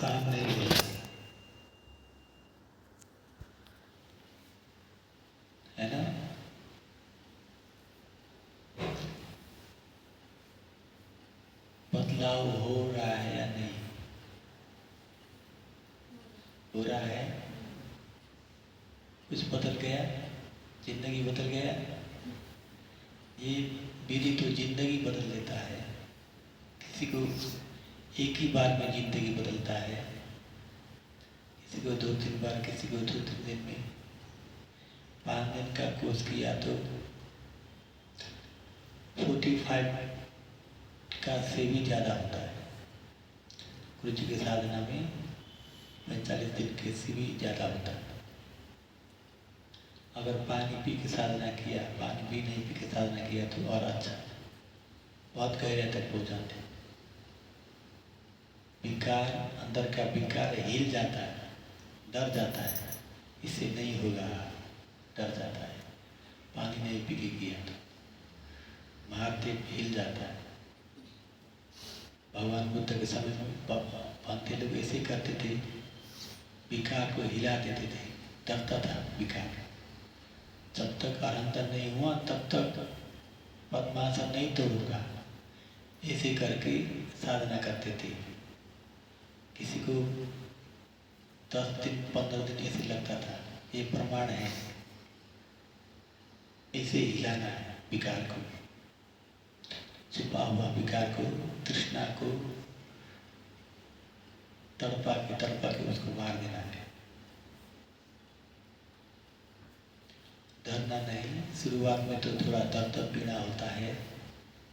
काम नहीं होगा, है ना। बदलाव हो रहा है या नहीं हो रहा है? कुछ बदल गया, जिंदगी बदल गया। ये विधि तो जिंदगी बदल देता है। किसी को एक ही बार में जिंदगी बदलता है, किसी को 2-3 बार, किसी को 2-3 दिन में। 5 दिन का कोर्स किया तो 45 का से भी ज़्यादा होता है। गुरु जी के साधना में 45 दिन के से भी ज़्यादा होता है। अगर पानी पी के साधना किया, पानी भी नहीं पी के साधना किया तो और अच्छा, बहुत गहरे तक पहुँच जाते हैं। विकार, अंदर का विकार हिल जाता है, डर जाता है, इससे नहीं होगा, डर जाता है। पानी नहीं पी के किया तो महादेव हिल जाता है। भगवान बुद्ध के समय में पंथी लोग ऐसे करते थे, विकार को हिला देते थे, डरता था विकार। जब तक अरहंतन नहीं हुआ तब तक पद्मासन नहीं तोड़ूंगा, ऐसे करके साधना करते थे। किसी को 10 दिन 15 दिन ऐसे लगता था। ये प्रमाण है, ऐसे हिलाना है विकार को, छुपा हुआ विकार को, तृष्णा को तड़पा के उसको मार देना है। डरना नहीं। शुरुआत में तो थोड़ा दर्द पीड़ा होता है,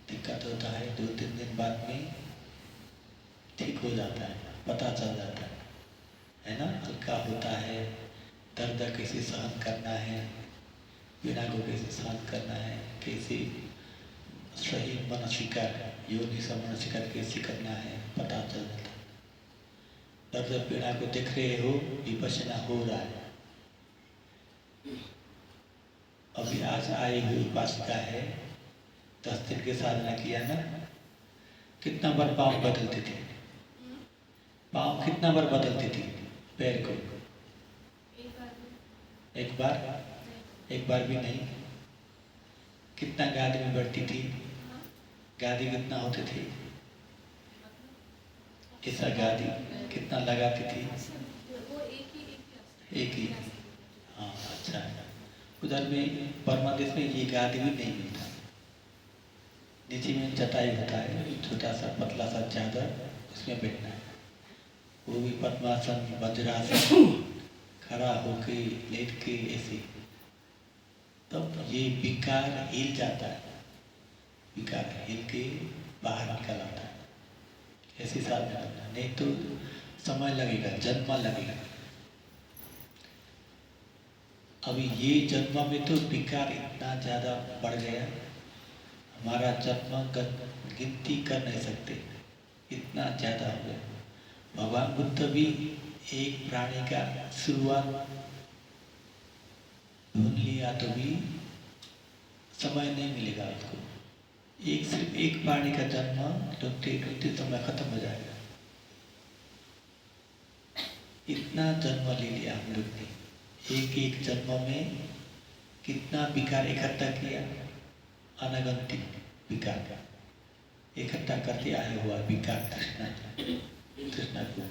दिक्कत होता है, 2-3 दिन बाद में ठीक हो जाता है, पता चल जाता है ना। हल्का होता है, दर्द कैसे सहन करना है, पीड़ा को कैसे सहन करना है, कैसे सही मनसिका, योनि से मनसिका कैसे करना है, पता चल जाता है। दर्द पीड़ा को देख रहे हो, विपश्यना हो रहा है। अभी आज आई हुई उपासिका है, 10 दिन के साधना किया ना, कितना बार पाँव बदलती थी, पाँव कितना बार बदलती थी, पैर को एक बार भी नहीं। कितना गादी में बैठती थी, गादी कितना होती थी, ऐसा गादी कितना लगाती थी, एक ही। हाँ अच्छा है। उधर में बर्मा देश में ये गादी भी नहीं मिलता, नीचे में चटाई होता है, छोटा सा पतला सा चादर, उसमें बैठना है। वो भी पद्मासन, वज्रासन, खड़ा होके, लेट के, ऐसे। तब ये विकार हिल जाता है, विकार हिल के बाहर निकल आता है। ऐसे साधना करना, नहीं तो समय लगेगा, जन्म लगेगा। अभी ये जन्म में तो विकार इतना ज़्यादा बढ़ गया, हमारा जन्म गिनती कर नहीं सकते, इतना ज़्यादा हो गया। भगवान बुद्ध भी एक प्राणी का शुरुआत ढूंढ लिया तो भी समय नहीं मिलेगा उसको। सिर्फ एक प्राणी का जन्म ढूंढते ढूंढते समय खत्म हो जाएगा। इतना जन्म ले लिया हम लोग ने, एक जन्म में कितना विकार इकट्ठा किया, अनगंती विकार इकट्ठा करते आए हुआ विकार, तृष्णा को,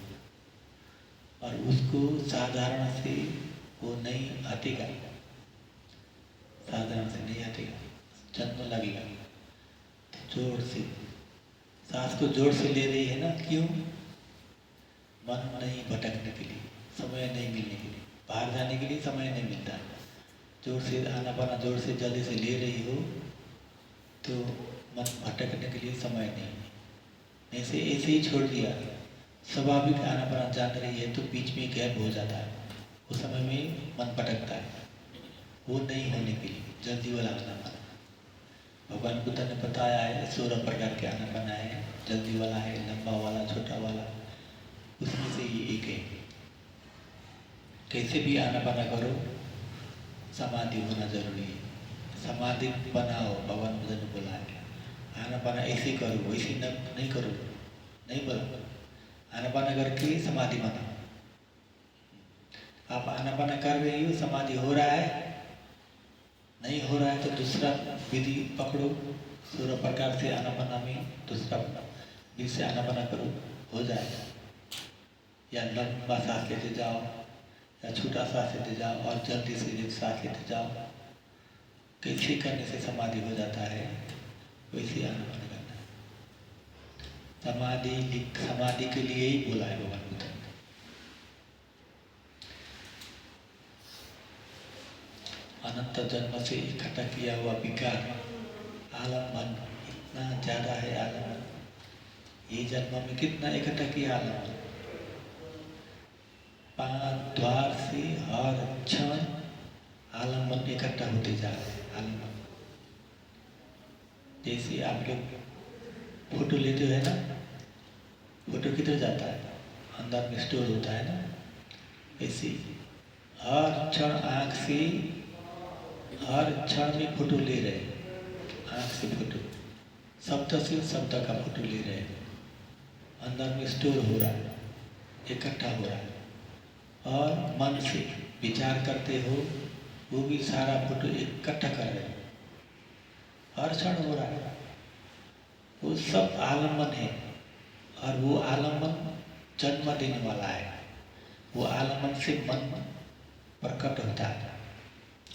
और उसको साधारण से वो नहीं हटेगा, साधारण से नहीं हटेगा, जन्म लगेगा। तो जोर से, सांस को जोर से ले रही है ना, क्यों? मन नहीं भटकने के लिए, समय नहीं मिलने के लिए, बाहर जाने के लिए समय नहीं मिलता है। जोर से आनापाना जोर से जल्दी से ले रही हो तो मन भटकने के लिए समय नहीं। ऐसे ही छोड़ दिया, स्वाभाविक आनापाना जान रही है तो बीच में गैप हो जाता है, उस समय में मन भटकता है। वो नहीं होने के लिए जल्दी वाला आनापाना, भगवान बुद्ध ने बताया है 16 प्रकार के आनापाना है, जल्दी वाला है, लंबा वाला, छोटा वाला, उसमें से ये एक है। कैसे भी आनापाना करो, समाधि होना जरूरी है। समाधि बनाओ, भगवान बुद्ध ने बोला है। आनापाना ऐसे करो, वैसे नहीं करो, नहीं बोला। आनापाना करके समाधि बना। आप आनापाना कर रही हो, समाधि हो रहा है, नहीं हो रहा है तो दूसरा विधि पकड़ो, सूर्य प्रकार से आनापाना में दूसरा विधि से आनापाना करो, हो जाएगा। या लंबा सांस लेते जाओ या छोटा सांस लेते जाओ और जल्दी से सांस लेते जाओ। कैसे करने से समाधि हो जाता है, वैसे आनापाना करना है। समाधि के लिए ही बोला है भगवान बुद्ध ने। अनंत जन्म से इकट्ठा किया हुआ विकार आलम्बन इतना ज्यादा है। आलम्बन ये जन्म में कितना इकट्ठा किया आलम्बन, 5 द्वार से हर क्षण आलम्बन इकट्ठा होते जा रहे हैं। आलम्बन जैसे आप लोग फोटो लेते हो है ना, फोटो किधर जाता है, अंदर में स्टोर होता है ना। ऐसे हर क्षण आँख से, हर क्षण में फोटो ले रहे हैं, आँख से फोटो, शब्द से शब्द का फोटो ले रहे हैं, अंदर में स्टोर हो रहा है, इकट्ठा हो रहा है। और मन से विचार करते हो, वो भी सारा फोटो इकट्ठा कर रहे हैं, हर क्षण हो रहा है। वो सब आलम्बन है और वो आलम्बन जन्म देने वाला है। वो आलम्बन से मन प्रकट होता है,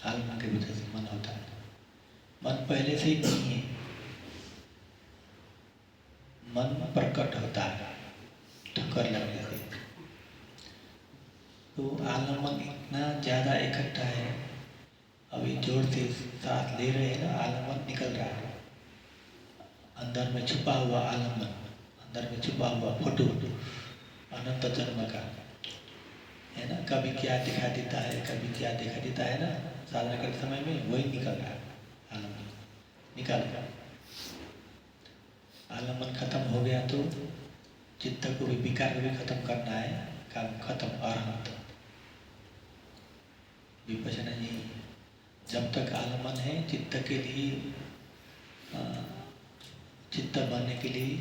आलम्बन की वजह से मन होता है। मन पहले से ही नहीं है, मन प्रकट होता है ठक्कर लगने से। तो आलम्बन इतना ज़्यादा इकट्ठा है, अभी जोर से सांस ले रहे हैं ना, आलम्बन निकल रहा है। अंदर में छुपा हुआ आलम्बन, अंदर में छुपा हुआ फोटो अनंत जन्म का है ना। कभी क्या दिखा देता है, कभी क्या दिखा देता है ना, साधना करते समय में वही निकल रहा है। आलम्बन निकल रहा है। आलम्बन खत्म हो गया तो चित्त को भी, विकार को भी खत्म करना है, काम खत्म। अरहंत विपश्यना यही, जब तक आलम्बन है चित्त के लिए, चित्त बनने के लिए,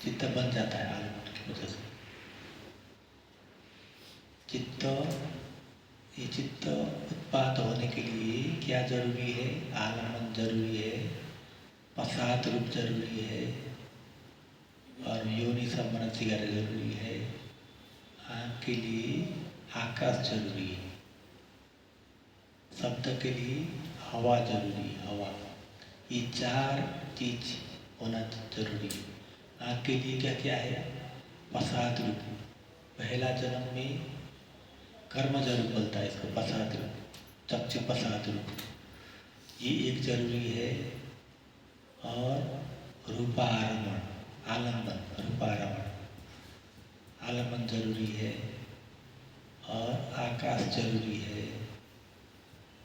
चित्त बन जाता है आलम्बन की वजह से। ये चित्त उत्पाद होने के लिए क्या जरूरी है, आलम्बन जरूरी है, प्रसाद रूप जरूरी है, और योनि मनसिकार जरूरी है। आँख के लिए आकाश जरूरी है, शब्द के लिए हवा जरूरी है, हवा। ये 4 चीज होना जरूरी है। आँख के लिए क्या क्या है, प्रसाद रूप। पहला जन्म में कर्म जरूर बोलता है इसको, प्रसाद रूप, चक्षु प्रसाद रूप, ये एक जरूरी है। और रूपारमण, आलम्बन, रूपारमण, आलम्बन जरूरी है। और आकाश जरूरी है।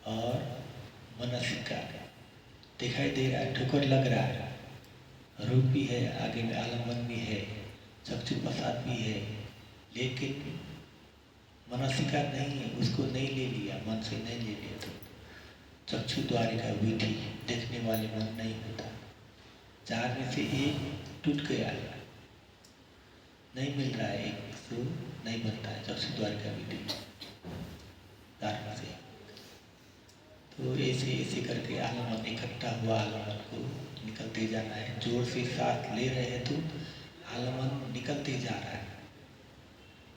और मनसिका, दिखाई दे रहा है, ठोकर लग रहा है, रूप भी है, आगे में आलम्बन भी है, चक्षु प्रसाद भी है, लेकिन मनसिका नहीं है, उसको नहीं ले लिया, मन से नहीं ले लिया तो चक्षु द्वारिका विधि, देखने वाले मन नहीं होता। 4 में से एक टूट गया, नहीं मिल रहा है, एक तो नहीं बनता है चक्षु द्वारिका विधि 4 में से। तो ऐसे ऐसे करके आलम्बन, इकट्ठा हुआ आलम्बन को निकलते जाना है। जोर से सांस ले रहे हैं तो आलम्बन निकलते जा रहा है,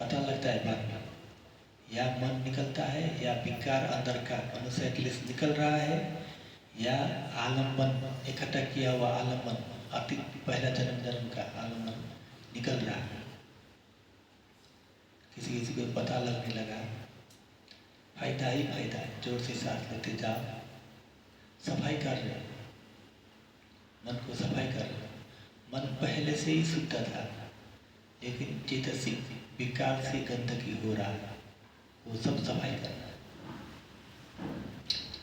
पता लगता है बाद में। या मन निकलता है, या विकार अंदर का मनुष्य क्लेश निकल रहा है, या आलम्बन इकट्ठा किया हुआ आलम्बन, अतीत पहला जन्म का आलम्बन निकल रहा है। किसी किसी को पता लगने लगा, फायदा ही फायदा है। जोर से सांस लेते जाओ, सफाई कर रहे, मन को सफाई कर रहे। मन पहले से ही शुद्ध था, लेकिन चेतसिक विकार से गंदगी हो रहा है, वो सब सफाई करना है।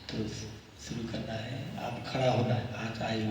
तो शुरू करना है, आप खड़ा होना है, हाथ आए